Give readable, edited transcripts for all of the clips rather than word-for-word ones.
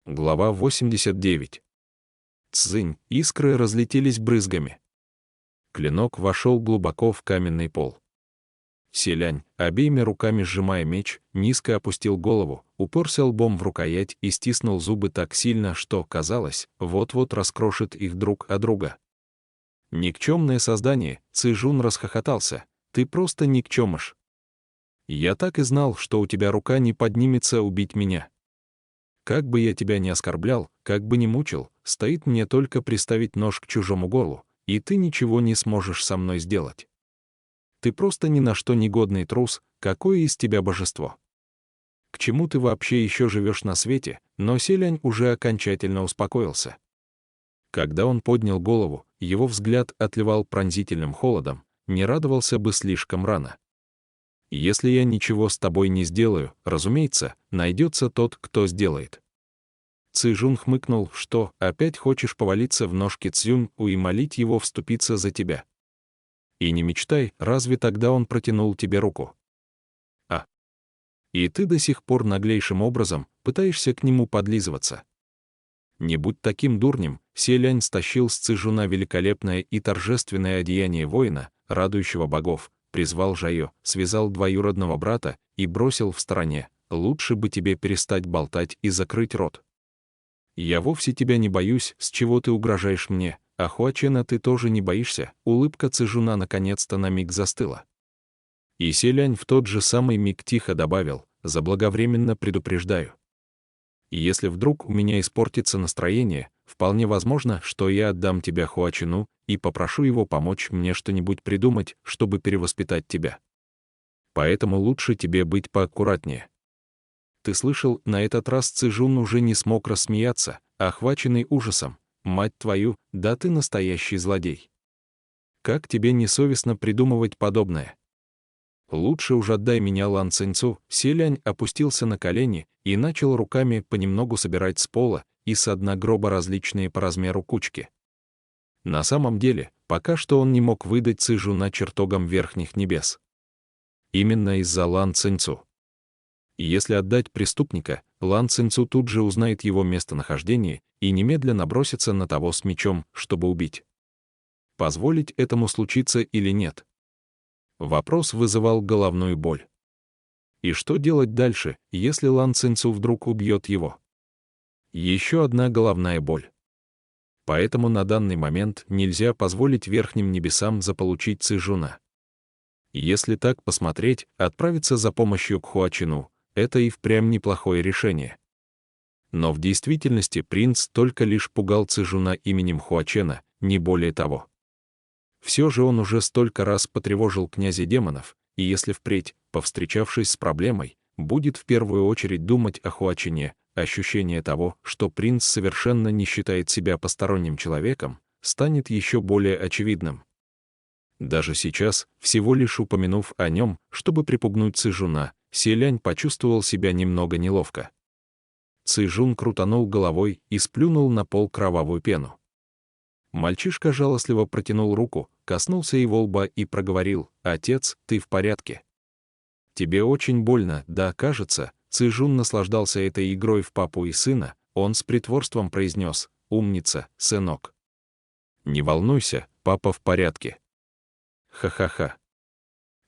Глава 89. Цзынь, искры разлетелись брызгами. Клинок вошел глубоко в каменный пол. Селянь, обеими руками сжимая меч, низко опустил голову, уперся лбом в рукоять и стиснул зубы так сильно, что, казалось, вот-вот раскрошит их друг о друга. «Никчемное создание», — Цзэжун расхохотался, — «ты просто никчемыш. Я так и знал, что у тебя рука не поднимется убить меня. Как бы я тебя ни оскорблял, как бы ни мучил, стоит мне только приставить нож к чужому горлу, и ты ничего не сможешь со мной сделать. Ты просто ни на что негодный трус, какое из тебя божество. К чему ты вообще еще живешь на свете?» Но Селянь уже окончательно успокоился. Когда он поднял голову, его взгляд отливал пронзительным холодом, не радовался бы слишком рано. «Если я ничего с тобой не сделаю, разумеется, найдется тот, кто сделает». Цзэжун хмыкнул: «Что, опять хочешь повалиться в ножки Цзюнь-у и молить его вступиться за тебя? И не мечтай, разве тогда он протянул тебе руку? А? И ты до сих пор наглейшим образом пытаешься к нему подлизываться. Не будь таким дурнем». Селянь стащил с Цзэжуна великолепное и торжественное одеяние воина, радующего богов, призвал Жайо, связал двоюродного брата и бросил в стороне: «Лучше бы тебе перестать болтать и закрыть рот. Я вовсе тебя не боюсь, с чего ты угрожаешь мне, а Хуачена ты тоже не боишься». Улыбка Цзэжуна наконец-то на миг застыла. И Селянь в тот же самый миг тихо добавил: «Заблаговременно предупреждаю. Если вдруг у меня испортится настроение, вполне возможно, что я отдам тебя Хуачену и попрошу его помочь мне что-нибудь придумать, чтобы перевоспитать тебя. Поэтому лучше тебе быть поаккуратнее». Ты слышал, на этот раз Цзэжун уже не смог рассмеяться, охваченный ужасом. «Мать твою, да ты настоящий злодей! Как тебе не совестно придумывать подобное? Лучше уж отдай меня Лан Циньцу». Селянь опустился на колени и начал руками понемногу собирать с пола и со дна гроба различные по размеру кучки. На самом деле, пока что он не мог выдать Цзэжуна чертогам верхних небес. Именно из-за Лан Циньцу. Если отдать преступника, Лан Циньцу тут же узнает его местонахождение и немедленно бросится на того с мечом, чтобы убить. Позволить этому случиться или нет? Вопрос вызывал головную боль. И что делать дальше, если Лан Циньцу вдруг убьет его? Еще одна головная боль. Поэтому на данный момент нельзя позволить верхним небесам заполучить Цзэжуна. Если так посмотреть, отправиться за помощью к Хуачену — это и впрямь неплохое решение. Но в действительности принц только лишь пугал Цзэжуна именем Хуачена, не более того. Все же он уже столько раз потревожил князя демонов, и если впредь, повстречавшись с проблемой, будет в первую очередь думать о Хуачене, ощущение того, что принц совершенно не считает себя посторонним человеком, станет еще более очевидным. Даже сейчас, всего лишь упомянув о нем, чтобы припугнуть Цзэжуна, Селянь почувствовал себя немного неловко. Цзэжун крутанул головой и сплюнул на пол кровавую пену. Мальчишка жалостливо протянул руку, коснулся его лба и проговорил: «Отец, ты в порядке? Тебе очень больно, да?» Кажется, Цзэжун наслаждался этой игрой в папу и сына. Он с притворством произнес: «Умница, сынок. Не волнуйся, папа в порядке». Ха-ха-ха.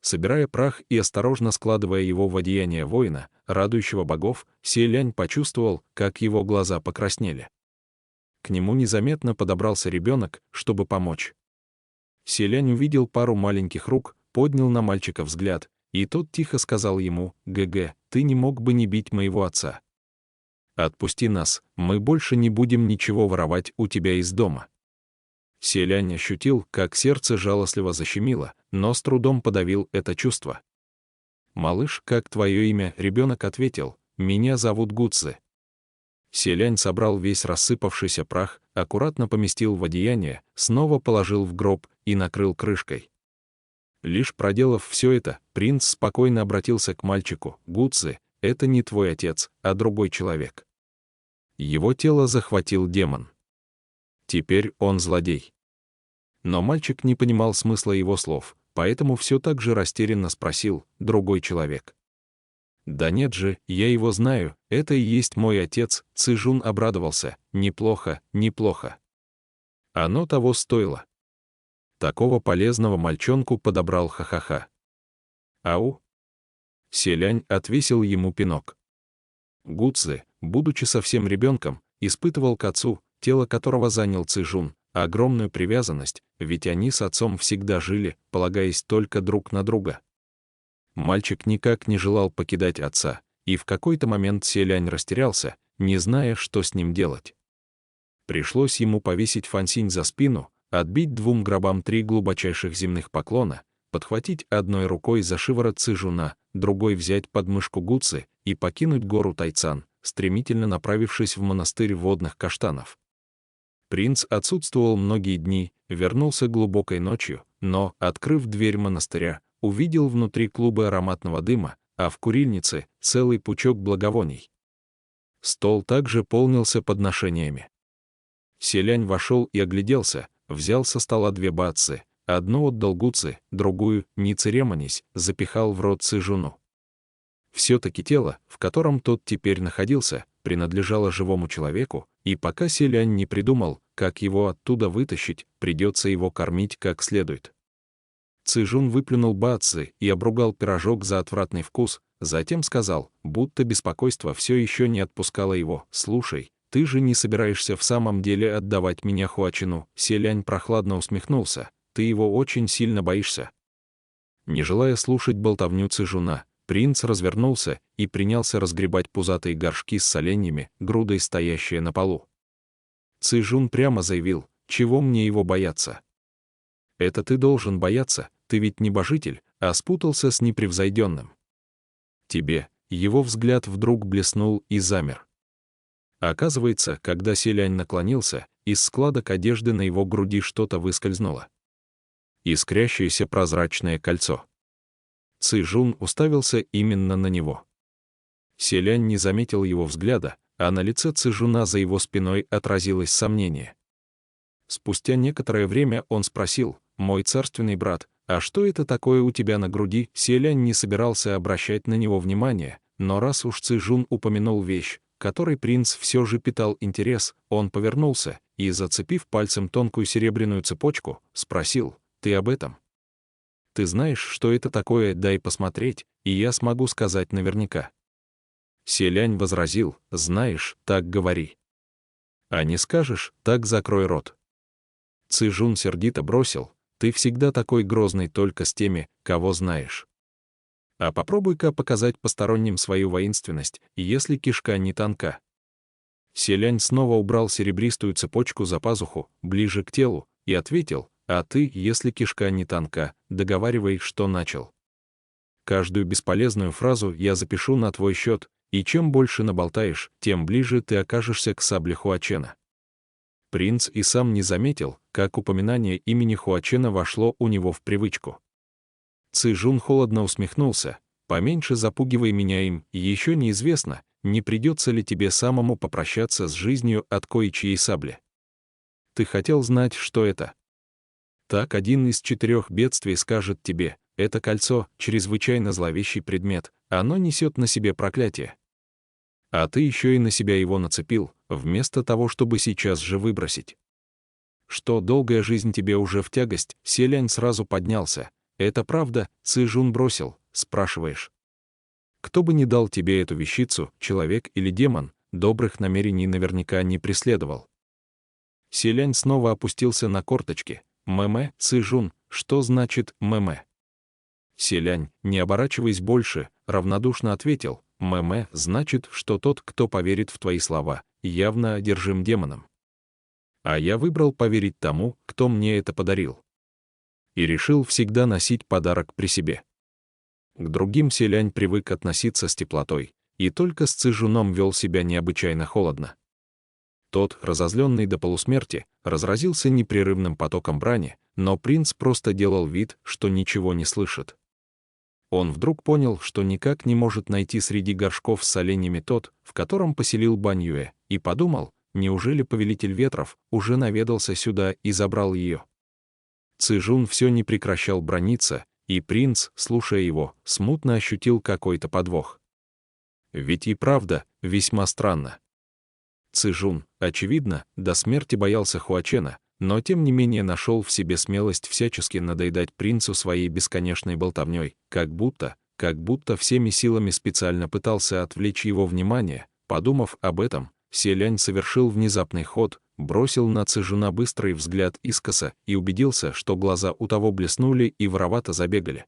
Собирая прах и осторожно складывая его в одеяние воина, радующего богов, Селянь почувствовал, как его глаза покраснели. К нему незаметно подобрался ребенок, чтобы помочь. Селянь увидел пару маленьких рук, поднял на мальчика взгляд, и тот тихо сказал ему: «ГГ, ты не мог бы не бить моего отца? Отпусти нас, мы больше не будем ничего воровать у тебя из дома». Селянь ощутил, как сердце жалостливо защемило, но с трудом подавил это чувство. «Малыш, как твое имя?» Ребенок ответил: «Меня зовут Гуцзы». Селянь собрал весь рассыпавшийся прах, аккуратно поместил в одеяние, снова положил в гроб и накрыл крышкой. Лишь проделав все это, принц спокойно обратился к мальчику: «Гуцзы, это не твой отец, а другой человек. Его тело захватил демон. Теперь он злодей». Но мальчик не понимал смысла его слов, поэтому все так же растерянно спросил: «Другой человек? Да нет же, я его знаю, это и есть мой отец. Цзэжун обрадовался. Неплохо, неплохо. Оно того стоило. Такого полезного мальчонку подобрал, ха-ха-ха. Ау! Селянь отвесил ему пинок. Гуцзы, будучи совсем ребенком, испытывал к отцу, тело которого занял Цзэжун, огромную привязанность, ведь они с отцом всегда жили, полагаясь только друг на друга. Мальчик никак не желал покидать отца, и в какой-то момент Селянь растерялся, не зная, что с ним делать. Пришлось ему повесить Фансинь за спину, отбить 2 гробам 3 глубочайших земных поклона, подхватить одной рукой за шиворот Цзэжуна, другой взять под мышку Гуцзы и покинуть гору Тайцан, стремительно направившись в монастырь водных каштанов. Принц отсутствовал многие дни, вернулся глубокой ночью, но, открыв дверь монастыря, увидел внутри клубы ароматного дыма, а в курильнице — целый пучок благовоний. Стол также полнился подношениями. Селянь вошел и огляделся, взял со стола 2 баоцзы, одну отдал Гуцзы, другую, не церемонясь, запихал в рот Цзэжуну. Все-таки тело, в котором тот теперь находился, принадлежало живому человеку, и пока Селянь не придумал, как его оттуда вытащить, придется его кормить как следует. Цзэжун выплюнул баоцзы и обругал пирожок за отвратный вкус, затем сказал, будто беспокойство все еще не отпускало его: «Слушай, ты же не собираешься в самом деле отдавать меня Хуачину?» Селянь прохладно усмехнулся. «Ты его очень сильно боишься». Не желая слушать болтовню Цзэжуна, принц развернулся и принялся разгребать пузатые горшки с соленьями, грудой стоящие на полу. Цзэжун прямо заявил: «Чего мне его бояться?» «Это ты должен бояться, ты ведь небожитель, а спутался с непревзойденным». «Тебе». Его взгляд вдруг блеснул и замер. Оказывается, когда Селянь наклонился, из складок одежды на его груди что-то выскользнуло. Искрящееся прозрачное кольцо. Цзэжун уставился именно на него. Селянь не заметил его взгляда, а на лице Цзэжуна за его спиной отразилось сомнение. Спустя некоторое время он спросил: «Мой царственный брат, а что это такое у тебя на груди?» Селянь не собирался обращать на него внимания, но раз уж Цзэжун упомянул вещь, которой принц все же питал интерес, он повернулся и, зацепив пальцем тонкую серебряную цепочку, спросил: «Ты об этом? Ты знаешь, что это такое? Дай посмотреть, и я смогу сказать наверняка». Селянь возразил: «Знаешь, так говори. А не скажешь, так закрой рот». Цзэжун сердито бросил: «Ты всегда такой грозный только с теми, кого знаешь. А попробуй-ка показать посторонним свою воинственность, если кишка не тонка». Селянь снова убрал серебристую цепочку за пазуху, ближе к телу, и ответил: «А ты, если кишка не тонка, договаривай, что начал. Каждую бесполезную фразу я запишу на твой счет, и чем больше наболтаешь, тем ближе ты окажешься к сабле Хуачена». Принц и сам не заметил, как упоминание имени Хуачена вошло у него в привычку. Цзэжун холодно усмехнулся: «Поменьше запугивай меня им, еще неизвестно, не придется ли тебе самому попрощаться с жизнью от кое-чьей сабли. Ты хотел знать, что это? Так один из 4 бедствий скажет тебе: это кольцо — чрезвычайно зловещий предмет, оно несет на себе проклятие. А ты еще и на себя его нацепил, вместо того, чтобы сейчас же выбросить. Что, долгая жизнь тебе уже в тягость?» Селянь сразу поднялся. «Это правда?» — Цзэжун бросил: «Спрашиваешь. Кто бы ни дал тебе эту вещицу, человек или демон, добрых намерений наверняка не преследовал». Селянь снова опустился на корточки. «Мэмэ, Цзэжун, что значит мэмэ?» Селянь, не оборачиваясь больше, равнодушно ответил: «Мэмэ значит, что тот, кто поверит в твои слова, явно одержим демоном. А я выбрал поверить тому, кто мне это подарил. И решил всегда носить подарок при себе». К другим Селянь привык относиться с теплотой, и только с Цзэжуном вел себя необычайно холодно. Тот, разозленный до полусмерти, разразился непрерывным потоком брани, но принц просто делал вид, что ничего не слышит. Он вдруг понял, что никак не может найти среди горшков с соленьями тот, в котором поселил Баньюэ, и подумал, неужели повелитель ветров уже наведался сюда и забрал ее. Цзэжун все не прекращал браниться, и принц, слушая его, смутно ощутил какой-то подвох. Ведь и правда, весьма странно. Цзэжун, очевидно, до смерти боялся Хуачена, но тем не менее нашел в себе смелость всячески надоедать принцу своей бесконечной болтовней, как будто всеми силами специально пытался отвлечь его внимание. Подумав об этом, Селянь совершил внезапный ход, бросил на Цзэжуна быстрый взгляд искоса и убедился, что глаза у того блеснули и воровато забегали.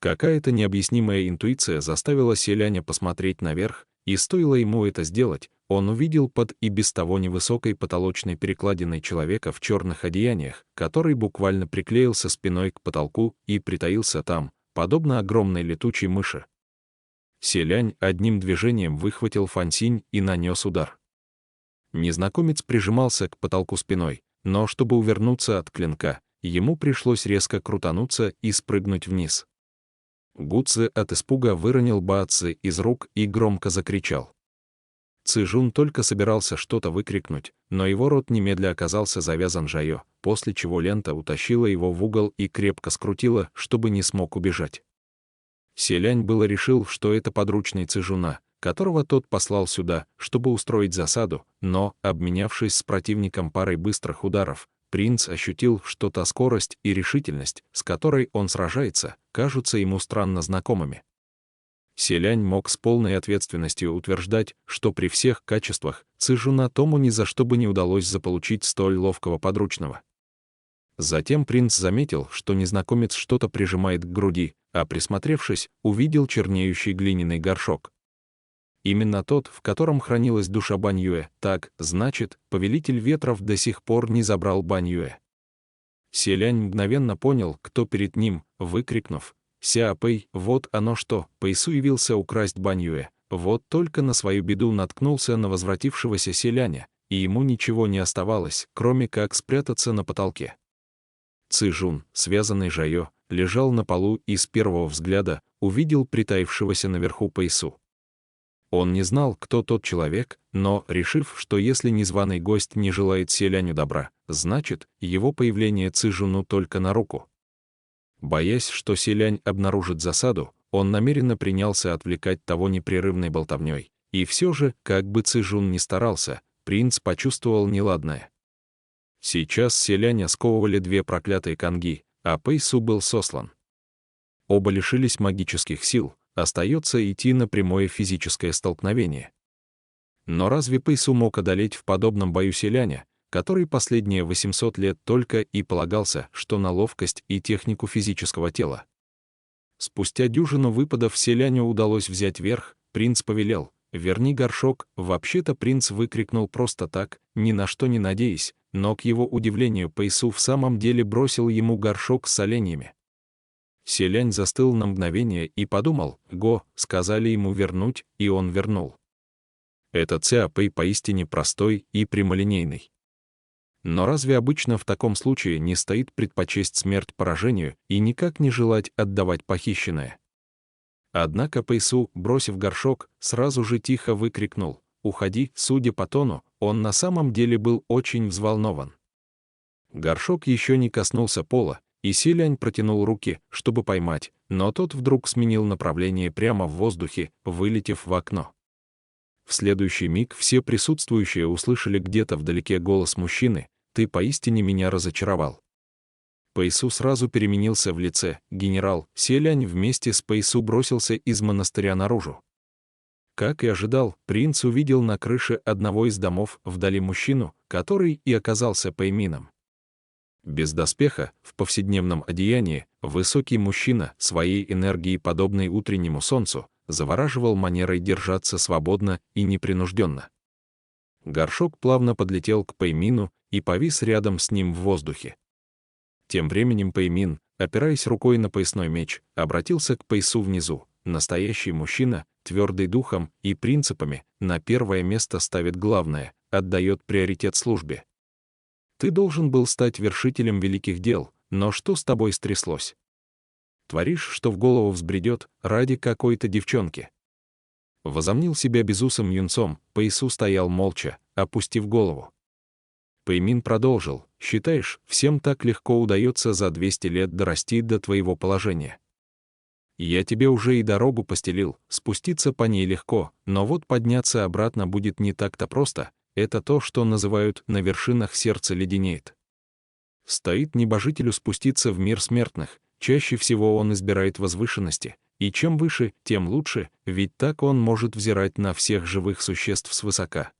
Какая-то необъяснимая интуиция заставила Селяня посмотреть наверх, и стоило ему это сделать, он увидел под и без того невысокой потолочной перекладиной человека в черных одеяниях, который буквально приклеился спиной к потолку и притаился там, подобно огромной летучей мыши. Селянь одним движением выхватил фансинь и нанес удар. Незнакомец прижимался к потолку спиной, но чтобы увернуться от клинка, ему пришлось резко крутануться и спрыгнуть вниз. Гуцзы от испуга выронил баоцзы из рук и громко закричал. Цзэжун только собирался что-то выкрикнуть, но его рот немедля оказался завязан жайо, после чего лента утащила его в угол и крепко скрутила, чтобы не смог убежать. Селянь было решил, что это подручный Цзэжуна, которого тот послал сюда, чтобы устроить засаду, но, обменявшись с противником парой быстрых ударов, принц ощутил, что та скорость и решительность, с которой он сражается, кажутся ему странно знакомыми. Селянь мог с полной ответственностью утверждать, что при всех качествах Цзэжуна тому ни за что бы не удалось заполучить столь ловкого подручного. Затем принц заметил, что незнакомец что-то прижимает к груди, а присмотревшись, увидел чернеющий глиняный горшок. Именно тот, в котором хранилась душа Баньюэ. Так, значит, повелитель ветров до сих пор не забрал Баньюэ. Селянь мгновенно понял, кто перед ним, выкрикнув: «Сяопэй, вот оно что!» Пэйсу явился украсть Баньюэ. Вот только на свою беду наткнулся на возвратившегося селяня, и ему ничего не оставалось, кроме как спрятаться на потолке. Цзэжун, связанный жайо, лежал на полу и с первого взгляда увидел притаившегося наверху Пэйсу. Он не знал, кто тот человек, но, решив, что если незваный гость не желает селяню добра, значит, его появление Цзэжуну только на руку. Боясь, что селянь обнаружит засаду, он намеренно принялся отвлекать того непрерывной болтовней. И все же, как бы Цзэжун ни старался, принц почувствовал неладное. Сейчас селяня сковывали две проклятые канги, а Пэйсу был сослан. Оба лишились магических сил, остается идти на прямое физическое столкновение. Но разве Пэйсу мог одолеть в подобном бою селяня, который последние 800 лет только и полагался, что на ловкость и технику физического тела? Спустя дюжину выпадов селяню удалось взять верх, принц повелел: «Верни горшок». Вообще-то принц выкрикнул просто так, ни на что не надеясь, но, к его удивлению, Пэйсу в самом деле бросил ему горшок с оленями. Селянь застыл на мгновение и подумал: «Го», сказали ему вернуть, и он вернул. Этот Сяопэй поистине простой и прямолинейный. Но разве обычно в таком случае не стоит предпочесть смерть поражению и никак не желать отдавать похищенное? Однако Пэйсу, бросив горшок, сразу же тихо выкрикнул: «Уходи». Судя по тону, он на самом деле был очень взволнован. Горшок еще не коснулся пола, и селянь протянул руки, чтобы поймать, но тот вдруг сменил направление прямо в воздухе, вылетев в окно. В следующий миг все присутствующие услышали где-то вдалеке голос мужчины: «Ты поистине меня разочаровал». Пэйсу сразу переменился в лице. Генерал Селянь вместе с Пэйсу бросился из монастыря наружу. Как и ожидал, принц увидел на крыше одного из домов вдали мужчину, который и оказался Пэймином. Без доспеха, в повседневном одеянии, высокий мужчина, своей энергией подобной утреннему солнцу, завораживал манерой держаться свободно и непринужденно. Горшок плавно подлетел к Пэймину и повис рядом с ним в воздухе. Тем временем Пэймин, опираясь рукой на поясной меч, обратился к Пэйсу внизу. Настоящий мужчина, твердый духом и принципами, на первое место ставит главное, отдает приоритет службе. Ты должен был стать вершителем великих дел, но что с тобой стряслось? Творишь, что в голову взбредет, ради какой-то девчонки. Возомнил себя безусым юнцом, Пэйсу стоял молча, опустив голову. Пэймин продолжил: «Считаешь, всем так легко удается за 200 лет дорасти до твоего положения? Я тебе уже и дорогу постелил, спуститься по ней легко, но вот подняться обратно будет не так-то просто, это то, что называют «на вершинах сердце леденеет». Стоит небожителю спуститься в мир смертных, чаще всего он избирает возвышенности, и чем выше, тем лучше, ведь так он может взирать на всех живых существ свысока.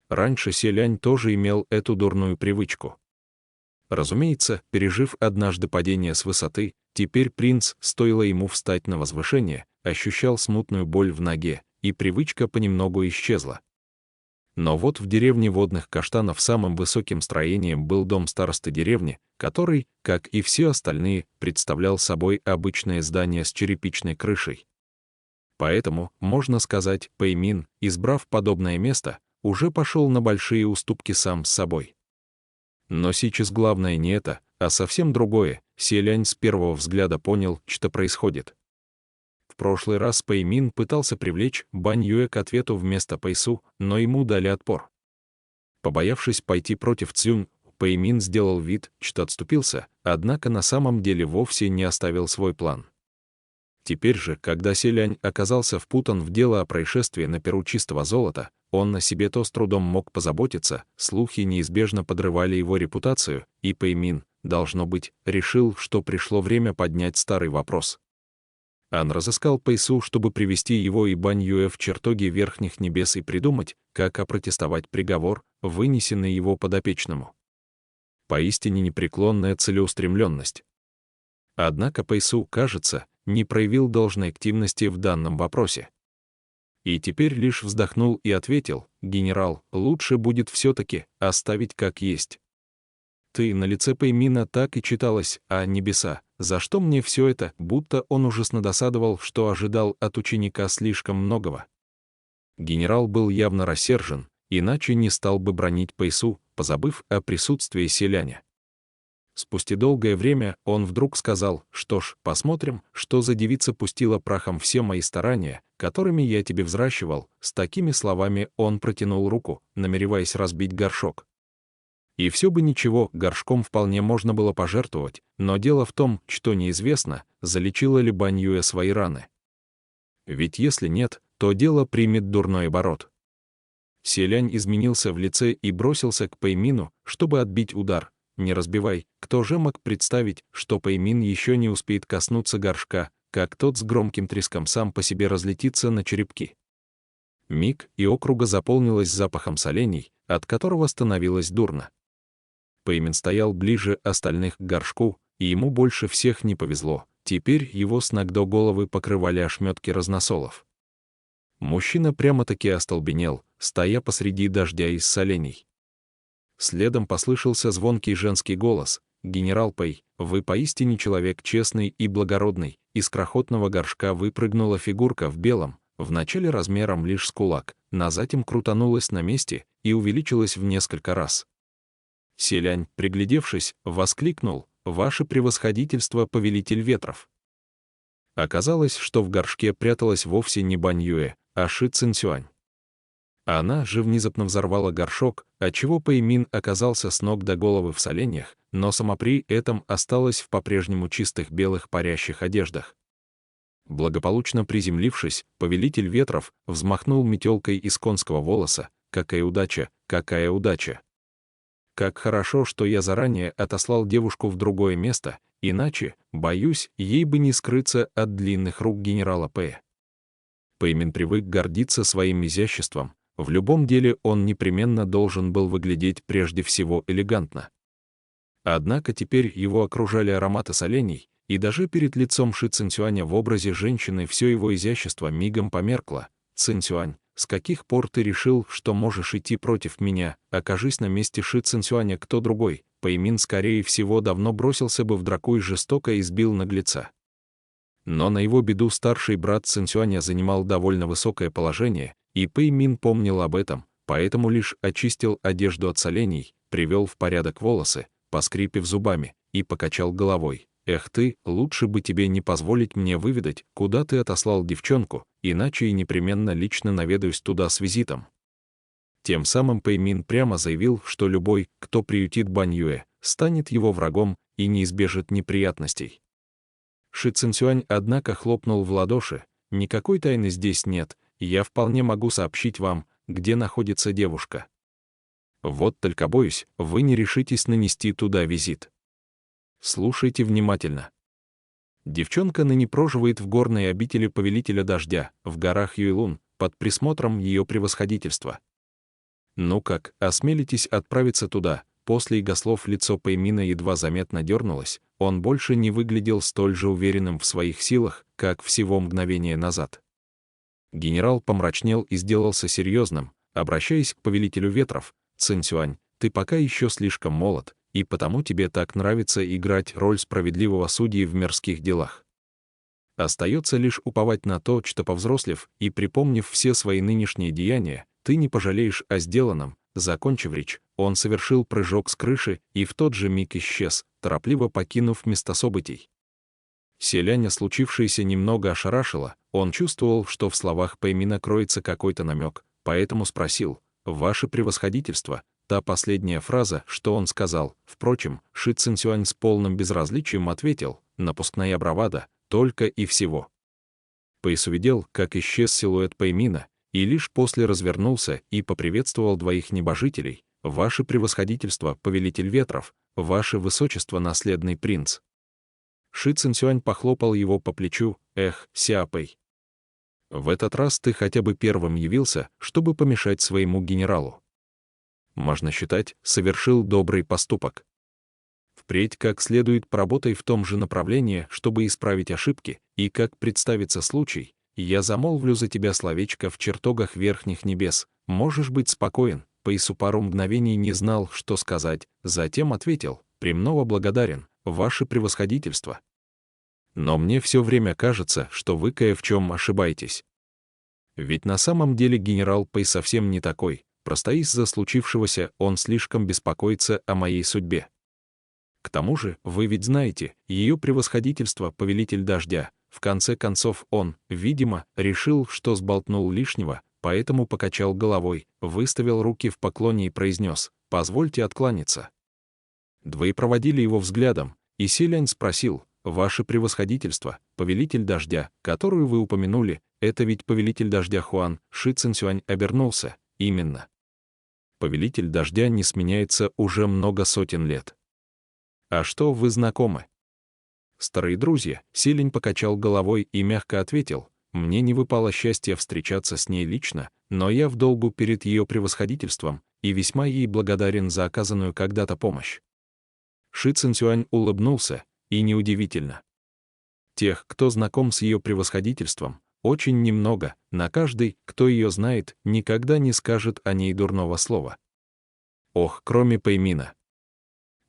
Раньше Селянь тоже имел эту дурную привычку. Разумеется, пережив однажды падение с высоты, теперь принц, стоило ему встать на возвышение, ощущал смутную боль в ноге, и привычка понемногу исчезла. Но вот в деревне Водных Каштанов самым высоким строением был дом старосты деревни, который, как и все остальные, представлял собой обычное здание с черепичной крышей. Поэтому, можно сказать, Пэймин, избрав подобное место, уже пошел на большие уступки сам с собой. Но сейчас главное не это, а совсем другое. Селянь с первого взгляда понял, что происходит. В прошлый раз Пэймин пытался привлечь Бань Юэ к ответу вместо Пэйсу, но ему дали отпор. Побоявшись пойти против Цюнь, Пэймин сделал вид, что отступился, однако на самом деле вовсе не оставил свой план. Теперь же, когда Селянь оказался впутан в дело о происшествии на перу чистого золота, он о себе то с трудом мог позаботиться, слухи неизбежно подрывали его репутацию, и Пэймин, должно быть, решил, что пришло время поднять старый вопрос. Он разыскал Пэйсу, чтобы привести его и Бань Юэ в чертоги верхних небес и придумать, как опротестовать приговор, вынесенный его подопечному. Поистине непреклонная целеустремленность. Однако Пэйсу, кажется, не проявил должной активности в данном вопросе. И теперь лишь вздохнул и ответил: «Генерал, лучше будет все-таки оставить как есть». Ты на лице Пэймина так и читалось: «А небеса, за что мне все это?» Будто он ужасно досадовал, что ожидал от ученика слишком многого. Генерал был явно рассержен, иначе не стал бы бранить Пэйсу, позабыв о присутствии селяня. Спустя долгое время он вдруг сказал: «Что ж, посмотрим, что за девица пустила прахом все мои старания, которыми я тебе взращивал». С такими словами он протянул руку, намереваясь разбить горшок. И все бы ничего, горшком вполне можно было пожертвовать, но дело в том, что неизвестно, залечила ли Бань Юэ свои раны. Ведь если нет, то дело примет дурной оборот. Селянь изменился в лице и бросился к Пэймину, чтобы отбить удар. Не разбивай, кто же мог представить, что Пэймин еще не успеет коснуться горшка, как тот с громким треском сам по себе разлетится на черепки. Миг, и округа заполнилась запахом солений, от которого становилось дурно. Пэймин стоял ближе остальных к горшку, и ему больше всех не повезло, теперь его с ног до головы покрывали ошметки разносолов. Мужчина прямо-таки остолбенел, стоя посреди дождя из солений. Следом послышался звонкий женский голос: «Генерал Пэй, вы поистине человек честный и благородный». Из крохотного горшка выпрыгнула фигурка в белом, вначале размером лишь с кулак, но затем крутанулась на месте и увеличилась в несколько раз. Селянь, приглядевшись, воскликнул: «Ваше превосходительство, повелитель ветров!» Оказалось, что в горшке пряталась вовсе не Бань Юэ, а Ши Цинцюань. Она же внезапно взорвала горшок, отчего Пэймин оказался с ног до головы в соленьях, но сама при этом осталась в по-прежнему чистых белых парящих одеждах. Благополучно приземлившись, повелитель ветров взмахнул метелкой из конского волоса. «Какая удача, какая удача! Как хорошо, что я заранее отослал девушку в другое место, иначе, боюсь, ей бы не скрыться от длинных рук генерала Пэя». Пэймин привык гордиться своим изяществом. В любом деле он непременно должен был выглядеть прежде всего элегантно. Однако теперь его окружали ароматы солений, и даже перед лицом Ши Цинцюаня в образе женщины все его изящество мигом померкло. «Цинцюань, с каких пор ты решил, что можешь идти против меня? Окажись на месте Ши Цинцюаня кто другой». Пэймин скорее всего давно бросился бы в драку и жестоко избил наглеца. Но на его беду старший брат Цинцюаня занимал довольно высокое положение, и Пэймин помнил об этом, поэтому лишь очистил одежду от солений, привел в порядок волосы, поскрипев зубами, и покачал головой. «Эх ты, лучше бы тебе не позволить мне выведать, куда ты отослал девчонку, иначе и непременно лично наведаюсь туда с визитом». Тем самым Пэймин прямо заявил, что любой, кто приютит Бань Юэ, станет его врагом и не избежит неприятностей. Ши Цинцюань, однако, хлопнул в ладоши. «Никакой тайны здесь нет, я вполне могу сообщить вам, где находится девушка. Вот только боюсь, вы не решитесь нанести туда визит. Слушайте внимательно. Девчонка ныне проживает в горной обители Повелителя Дождя, в горах Юйлун, под присмотром ее превосходительства. Ну как, осмелитесь отправиться туда?» После его слов лицо Пэймина едва заметно дернулось, он больше не выглядел столь же уверенным в своих силах, как всего мгновение назад. Генерал помрачнел и сделался серьезным, обращаясь к повелителю ветров. «Цинцюань, ты пока еще слишком молод, и потому тебе так нравится играть роль справедливого судьи в мирских делах. Остается лишь уповать на то, что, повзрослев и припомнив все свои нынешние деяния, ты не пожалеешь о сделанном». Закончив речь, он совершил прыжок с крыши и в тот же миг исчез, торопливо покинув место событий. Селяня случившееся немного ошарашило, он чувствовал, что в словах Пэймина кроется какой-то намек, поэтому спросил: «Ваше превосходительство», та последняя фраза, что он сказал. Впрочем, Ши Цинцюань с полным безразличием ответил: «Напускная бравада, только и всего». Пэйс увидел, как исчез силуэт Пэймина, и лишь после развернулся и поприветствовал двоих небожителей: «Ваше превосходительство, повелитель ветров, ваше высочество, наследный принц». Ши Цинцюань похлопал его по плечу: «Эх, Сяо Пэй, в этот раз ты хотя бы первым явился, чтобы помешать своему генералу. Можно считать, совершил добрый поступок. Впредь как следует поработай в том же направлении, чтобы исправить ошибки, и как представится случай, я замолвлю за тебя словечко в чертогах верхних небес. Можешь быть спокоен». Пэйсу пару мгновений не знал, что сказать, затем ответил: «Премного благодарен, ваше превосходительство. Но мне все время кажется, что вы кое в чем ошибаетесь. Ведь на самом деле генерал Пэй совсем не такой, просто из-за случившегося он слишком беспокоится о моей судьбе. К тому же, вы ведь знаете, ее превосходительство, повелитель дождя, в конце концов он, видимо, решил, что сболтнул лишнего, поэтому покачал головой, выставил руки в поклоне и произнес: «Позвольте откланяться». Двое проводили его взглядом, и Селянь спросил: «Ваше превосходительство, повелитель дождя, которую вы упомянули, это ведь повелитель дождя Хуан?» Ши Цинцюань обернулся: «Именно. Повелитель дождя не сменяется уже много сотен лет». «А что, вы знакомы?» «Старые друзья», — Селянь покачал головой и мягко ответил: «Мне не выпало счастья встречаться с ней лично, но я в долгу перед ее превосходительством и весьма ей благодарен за оказанную когда-то помощь». Ши Цинцюань улыбнулся, и неудивительно. Тех, кто знаком с ее превосходительством, очень немного, на каждый, кто ее знает, никогда не скажет о ней дурного слова. Ох, кроме Пэймина.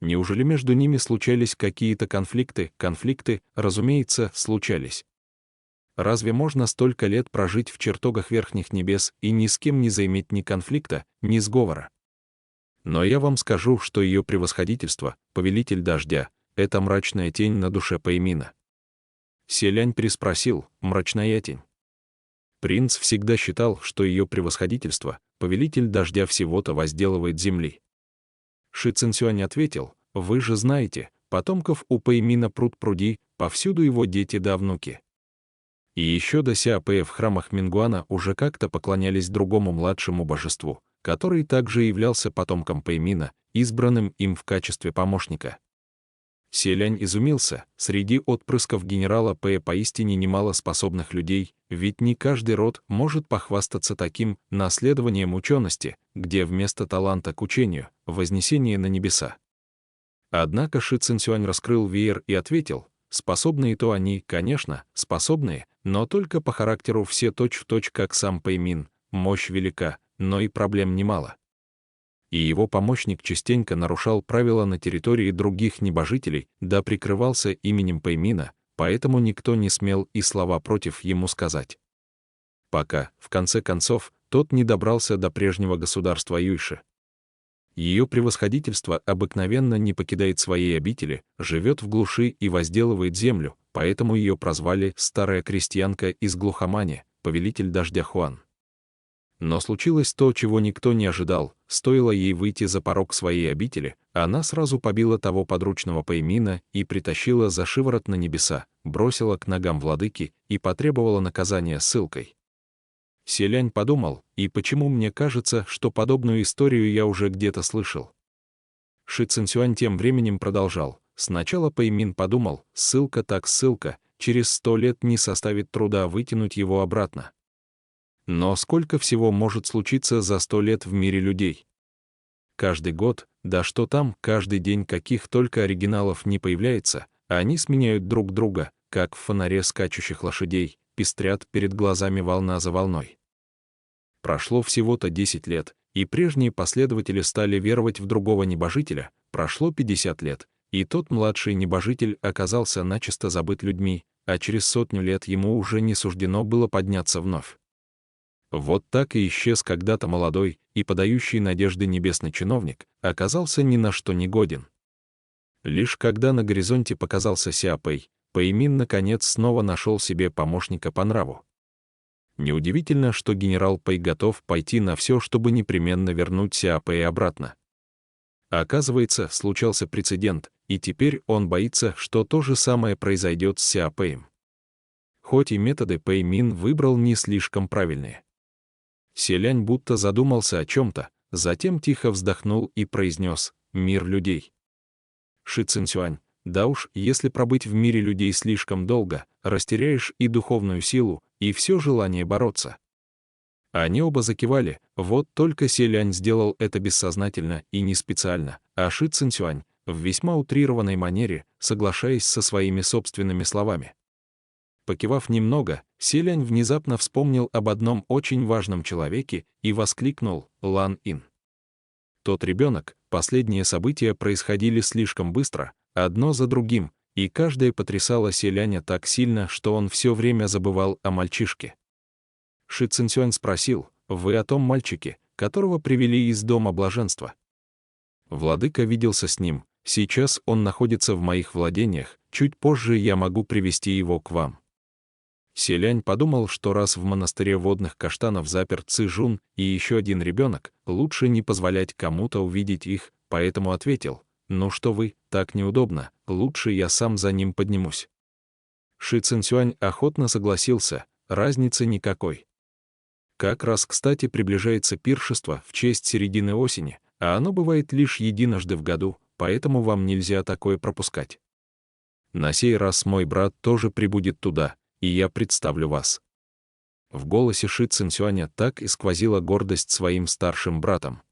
Неужели между ними случались какие-то конфликты? Конфликты, разумеется, случались. Разве можно столько лет прожить в чертогах верхних небес и ни с кем не заиметь ни конфликта, ни сговора? Но я вам скажу, что ее превосходительство, повелитель дождя, это мрачная тень на душе Пэймина. Селянь переспросил: «Мрачная тень?» Принц всегда считал, что ее превосходительство, повелитель дождя, всего-то возделывает земли. Ши Цинцюань ответил: «Вы же знаете, потомков у Пэймина пруд-пруди, повсюду его дети да внуки». И еще до Сяо Пэя в храмах Мингуана уже как-то поклонялись другому младшему божеству, который также являлся потомком Пэймина, избранным им в качестве помощника. Селянь изумился: среди отпрысков генерала Пэя поистине немало способных людей, ведь не каждый род может похвастаться таким наследованием учености, где вместо таланта к учению — вознесение на небеса. Однако Ши Цинцюань раскрыл веер и ответил: «Способные то они, конечно, способные, но только по характеру все точь-в-точь, как сам Пэймин. Мощь велика, но и проблем немало». И его помощник частенько нарушал правила на территории других небожителей, да прикрывался именем Пэймина, поэтому никто не смел и слова против ему сказать. Пока, в конце концов, тот не добрался до прежнего государства Юйши. Ее превосходительство обыкновенно не покидает своей обители, живет в глуши и возделывает землю, поэтому ее прозвали «старая крестьянка из глухомани», повелитель дождя Хуан. Но случилось то, чего никто не ожидал. Стоило ей выйти за порог своей обители, она сразу побила того подручного Пэймина и притащила за шиворот на небеса, бросила к ногам владыки и потребовала наказания ссылкой. Селянь подумал, и почему мне кажется, что подобную историю я уже где-то слышал. Ши Цинсюань тем временем продолжал. Сначала Пэймин подумал, ссылка так ссылка, через 100 лет не составит труда вытянуть его обратно. Но сколько всего может случиться за 100 лет в мире людей? Каждый год, да что там, каждый день каких только оригиналов не появляется, они сменяют друг друга, как в фонаре скачущих лошадей, пестрят перед глазами волна за волной. Прошло всего-то 10 лет, и прежние последователи стали веровать в другого небожителя, прошло 50 лет, и тот младший небожитель оказался начисто забыт людьми, а через 100 лет ему уже не суждено было подняться вновь. Вот так и исчез когда-то молодой и подающий надежды небесный чиновник, оказался ни на что не годен. Лишь когда на горизонте показался Ся Пэй, Пэймин наконец снова нашел себе помощника по нраву. Неудивительно, что генерал Пэй готов пойти на все, чтобы непременно вернуть Ся Пэй обратно. Оказывается, случался прецедент, и теперь он боится, что то же самое произойдет с Ся Пэем. Хоть и методы Пэймин выбрал не слишком правильные. Селянь будто задумался о чем-то, затем тихо вздохнул и произнес «Мир людей». Ши Цинсюань, да уж, если пробыть в мире людей слишком долго, растеряешь и духовную силу, и все желание бороться. Они оба закивали, вот только Селянь сделал это бессознательно и не специально, а Ши Цинсюань в весьма утрированной манере, соглашаясь со своими собственными словами. Покивав немного, Селянь внезапно вспомнил об одном очень важном человеке и воскликнул «Лан Ин». Тот ребенок, последние события происходили слишком быстро, одно за другим, и каждое потрясало Селяня так сильно, что он все время забывал о мальчишке. Ши Цинсюань спросил, «Вы о том мальчике, которого привели из дома блаженства?» Владыка виделся с ним, сейчас он находится в моих владениях, чуть позже я могу привести его к вам. Селянь подумал, что раз в монастыре водных каштанов заперт Цзы-Жун и еще один ребенок, лучше не позволять кому-то увидеть их, поэтому ответил, «Ну что вы, так неудобно, лучше я сам за ним поднимусь». Ши Цинсюань охотно согласился, разницы никакой. Как раз кстати приближается пиршество в честь середины осени, а оно бывает лишь единожды в году, поэтому вам нельзя такое пропускать. На сей раз мой брат тоже прибудет туда, и я представлю вас. В голосе Ши Цинсюаня так и сквозила гордость своим старшим братом.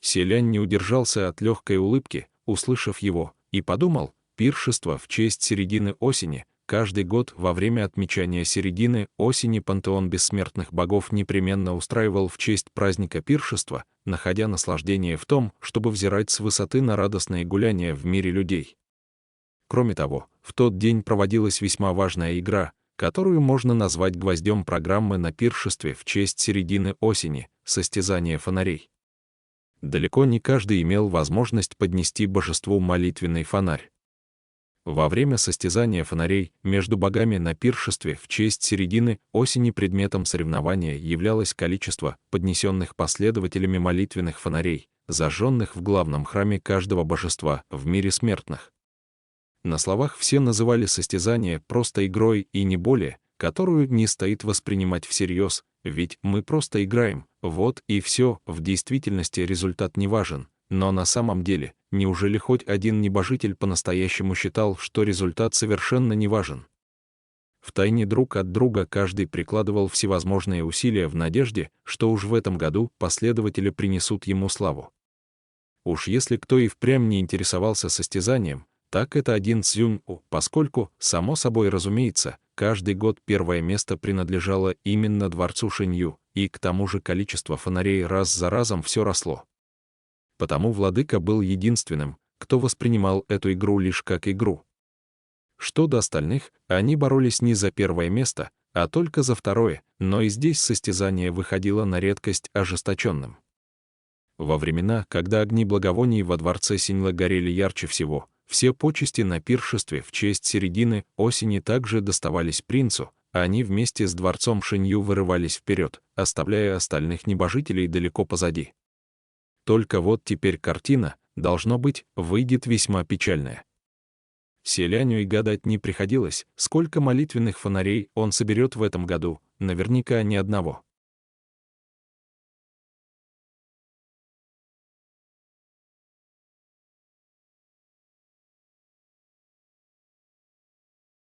Селянь не удержался от легкой улыбки, услышав его, и подумал, пиршество в честь середины осени, каждый год во время отмечания середины осени пантеон бессмертных богов непременно устраивал в честь праздника пиршества, находя наслаждение в том, чтобы взирать с высоты на радостные гуляния в мире людей. Кроме того, в тот день проводилась весьма важная игра, которую можно назвать гвоздем программы на пиршестве в честь середины осени — состязание фонарей. Далеко не каждый имел возможность поднести божеству молитвенный фонарь. Во время состязания фонарей между богами на пиршестве в честь середины осени предметом соревнования являлось количество поднесенных последователями молитвенных фонарей, зажженных в главном храме каждого божества в мире смертных. На словах все называли состязание просто игрой и не более, которую не стоит воспринимать всерьез, ведь мы просто играем, вот и все, в действительности результат не важен. Но на самом деле, неужели хоть один небожитель по-настоящему считал, что результат совершенно не важен? Втайне друг от друга каждый прикладывал всевозможные усилия в надежде, что уж в этом году последователи принесут ему славу. Уж если кто и впрямь не интересовался состязанием, так это один Цзюнь-У, поскольку, само собой разумеется, каждый год первое место принадлежало именно дворцу Шэнью, и к тому же количество фонарей раз за разом все росло. Потому владыка был единственным, кто воспринимал эту игру лишь как игру. Что до остальных, они боролись не за первое место, а только за второе, но и здесь состязание выходило на редкость ожесточенным. Во времена, когда огни благовоний во дворце Синьлэ горели ярче всего, все почести на пиршестве в честь середины осени также доставались принцу, а они вместе с дворцом Шэнью вырывались вперед, оставляя остальных небожителей далеко позади. Только вот теперь картина, должно быть, выйдет весьма печальная. Селяню и гадать не приходилось, сколько молитвенных фонарей он соберет в этом году, наверняка ни одного.